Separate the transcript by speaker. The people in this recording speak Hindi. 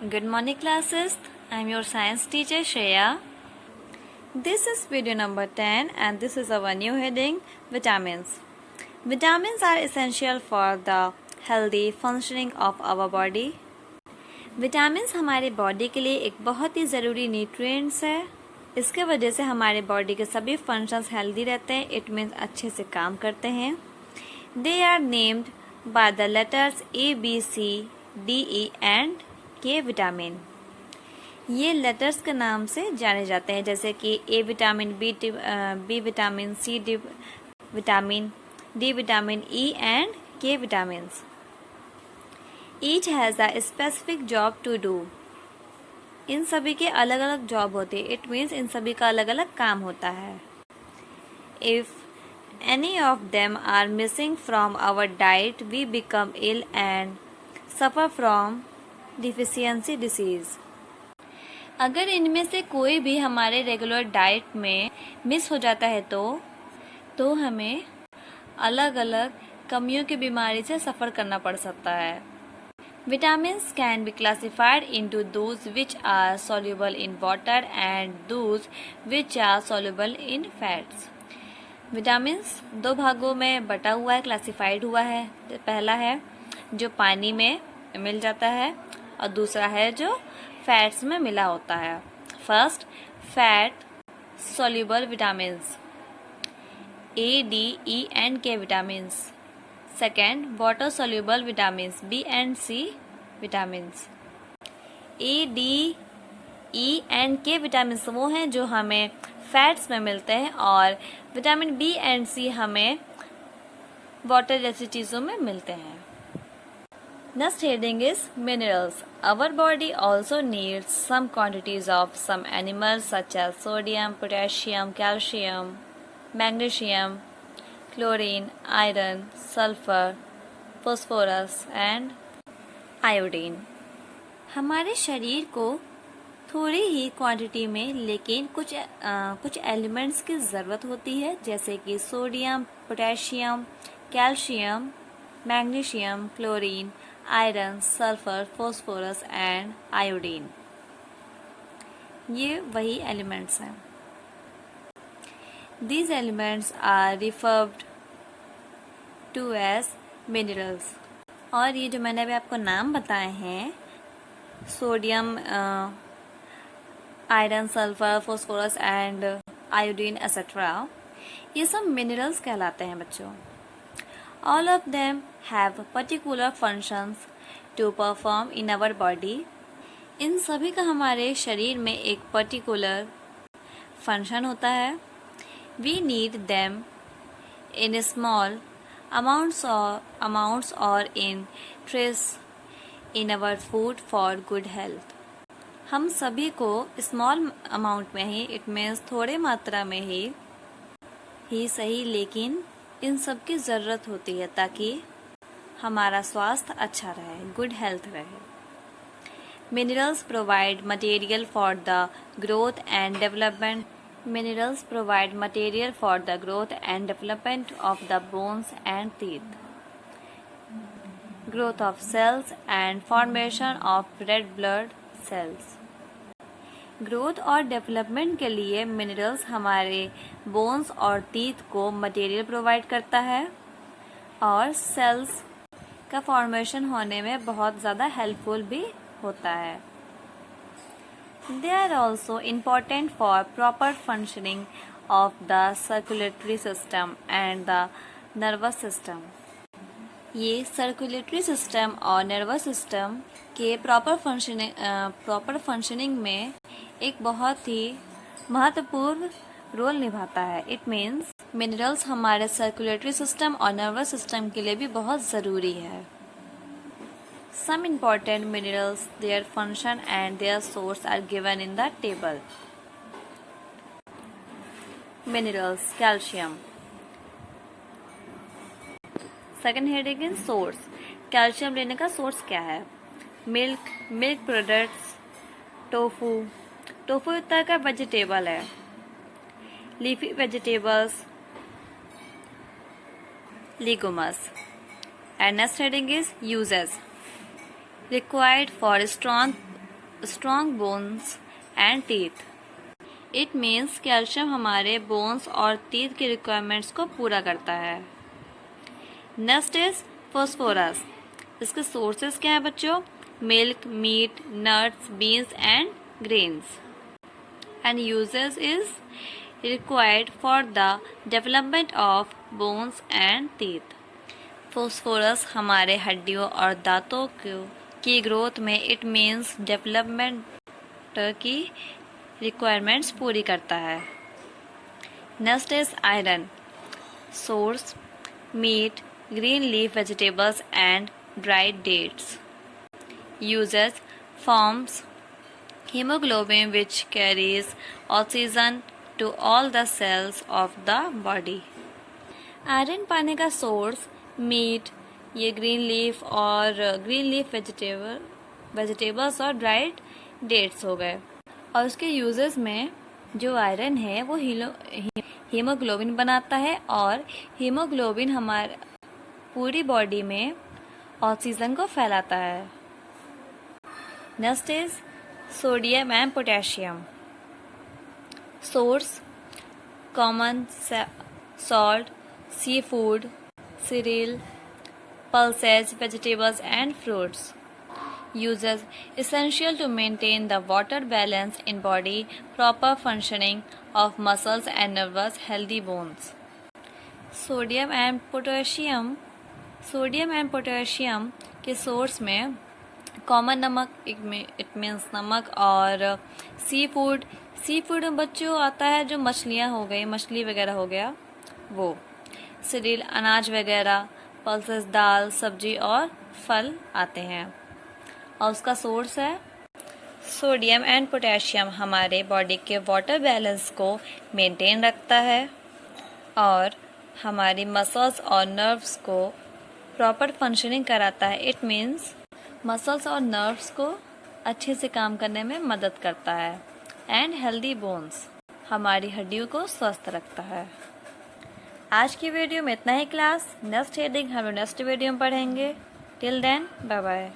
Speaker 1: Good morning classes. I am your science teacher Shreya. This is video number 10 and this is our new heading, vitamins. Vitamins are essential for the healthy functioning of our body. Vitamins हमारे बॉडी के लिए एक बहुत ही ज़रूरी न्यूट्रिएंट्स है. इसके वजह से हमारे बॉडी के सभी फंक्शंस हेल्दी रहते हैं. इट मीन्स अच्छे से काम करते हैं. They are named by the letters A, B, C, D, E and K vitamin. ये लेटर्स के नाम से जाने जाते हैं, जैसे कि A vitamin, B vitamin, C vitamin, D vitamin, E and K vitamins. Each has a specific job to do. इन सभी के अलग अलग जॉब होते हैं. इट मीन्स इन सभी का अलग अलग काम होता है. If any of them are missing from our diet, we become ill and suffer from deficiency disease. अगर इनमें से कोई भी हमारे रेगुलर डाइट में मिस हो जाता है तो हमें अलग अलग कमियों की बीमारी से सफ़र करना पड़ सकता है. Vitamins can be classified into those which are soluble in water and those which are soluble in fats. Vitamins दो भागों में बटा हुआ है, क्लासिफाइड हुआ है. पहला है जो पानी में मिल जाता है और दूसरा है जो फैट्स में मिला होता है. First, fat soluble vitamins A, D, E and K vitamins. Second, water soluble vitamins B and C vitamins. A, D, E and K vitamins वो हैं जो हमें फैट्स में मिलते हैं और विटामिन B एंड C हमें वाटर जैसी चीज़ों में मिलते हैं. Next heading is minerals. Our body also needs some quantities of some animals such as sodium, potassium, calcium, magnesium, chlorine, iron, sulphur, phosphorus and iodine. हमारे शरीर को थोड़ी ही क्वांटिटी में लेकिन कुछ एलिमेंट्स की ज़रूरत होती है, जैसे कि sodium, potassium, calcium, magnesium, chlorine, iron, sulphur, phosphorus and iodine. ये वही एलिमेंट्स हैं. These elements are referred to as minerals. और ये जो मैंने अभी आपको नाम बताए हैं, sodium, iron, sulphur, phosphorus and iodine etcetera, ये सब मिनरल्स कहलाते हैं बच्चों. All of them have particular functions to perform in our body. इन सभी का हमारे शरीर में एक पर्टिकुलर फंक्शन होता है. We need them in small amounts or in trace in our food for good health. हम सभी को स्मॉल अमाउंट में ही, इट मीन्स थोड़े मात्रा में ही सही, लेकिन इन सब की ज़रूरत होती है ताकि हमारा स्वास्थ्य अच्छा रहे, गुड हेल्थ रहे. Minerals provide material for the growth and development. Minerals provide material for the growth and development of the bones and teeth, growth of cells and formation of red blood cells. Growth और डेवलपमेंट के लिए मिनरल्स हमारे बोन्स और टीथ को मटेरियल प्रोवाइड करता है और सेल्स का फॉर्मेशन होने में बहुत ज़्यादा हेल्पफुल भी होता है. They are also important for proper functioning of the circulatory system and the nervous system. ये सर्कुलेटरी सिस्टम और नर्वस सिस्टम के प्रॉपर फंक्शनिंग में एक बहुत ही महत्वपूर्ण रोल निभाता है. इट मीन्स मिनरल्स हमारे सर्कुलेटरी सिस्टम और नर्वस सिस्टम के लिए भी बहुत ज़रूरी है. Some important minerals, their function and their source are given in the table. Minerals, calcium. Second heading is source. Calcium लेने का सोर्स क्या है? Milk products, tofu. टोफू एक तरह का वेजिटेबल है. Leafy vegetables, legumes. And next heading is uses. Required for strong strong bones and teeth. It means calcium हमारे बोन्स और टीथ की रिक्वायरमेंट्स को पूरा करता है. Next is phosphorus. इसके सोर्सेज क्या है बच्चों? Milk, meat, nuts, beans and grains. And uses is required for the development of bones and teeth. Phosphorus हमारे हड्डियों और दांतों की ग्रोथ में इट मीन्स डेवलपमेंट की रिक्वायरमेंट्स पूरी करता है. Next is iron. Source meat, green leaf vegetables and dried dates. Uses forms hemoglobin which carries oxygen to all the cells of the body. Iron पाने का सोर्स मीट, ये ग्रीन लीफ वेजिटेबल्स और ड्राइड डेट्स हो गए. और उसके यूजेस में जो आयरन है वो हीमोग्लोबिन बनाता है और हीमोग्लोबिन हमारे पूरी बॉडी में ऑक्सीजन को फैलाता है. Next is sodium and potassium. Source common salt, sea food, cereal, pulses, vegetables and fruits. Uses essential to maintain the water balance in body, proper functioning of muscles and nervous, healthy bones. Sodium and potassium के सोर्स में कॉमन नमक, इट मीन्स नमक, और सी फूड में बच्चों आता है जो मछलियाँ हो गई, मछली वगैरह हो गया वो. सीरियल अनाज वगैरह, पल्सेस दाल, सब्जी और फल आते हैं. और उसका सोर्स है सोडियम एंड पोटेशियम हमारे बॉडी के वाटर बैलेंस को मेंटेन रखता है और हमारी मसल्स और नर्व्स को प्रॉपर फंक्शनिंग कराता है. इट मीन्स मसल्स और नर्व्स को अच्छे से काम करने में मदद करता है. एंड हेल्दी बोन्स हमारी हड्डियों को स्वस्थ रखता है. आज की वीडियो में इतना ही क्लास. नेक्स्ट हेडिंग हम लोग नेक्स्ट वीडियो में पढ़ेंगे. Till then bye bye.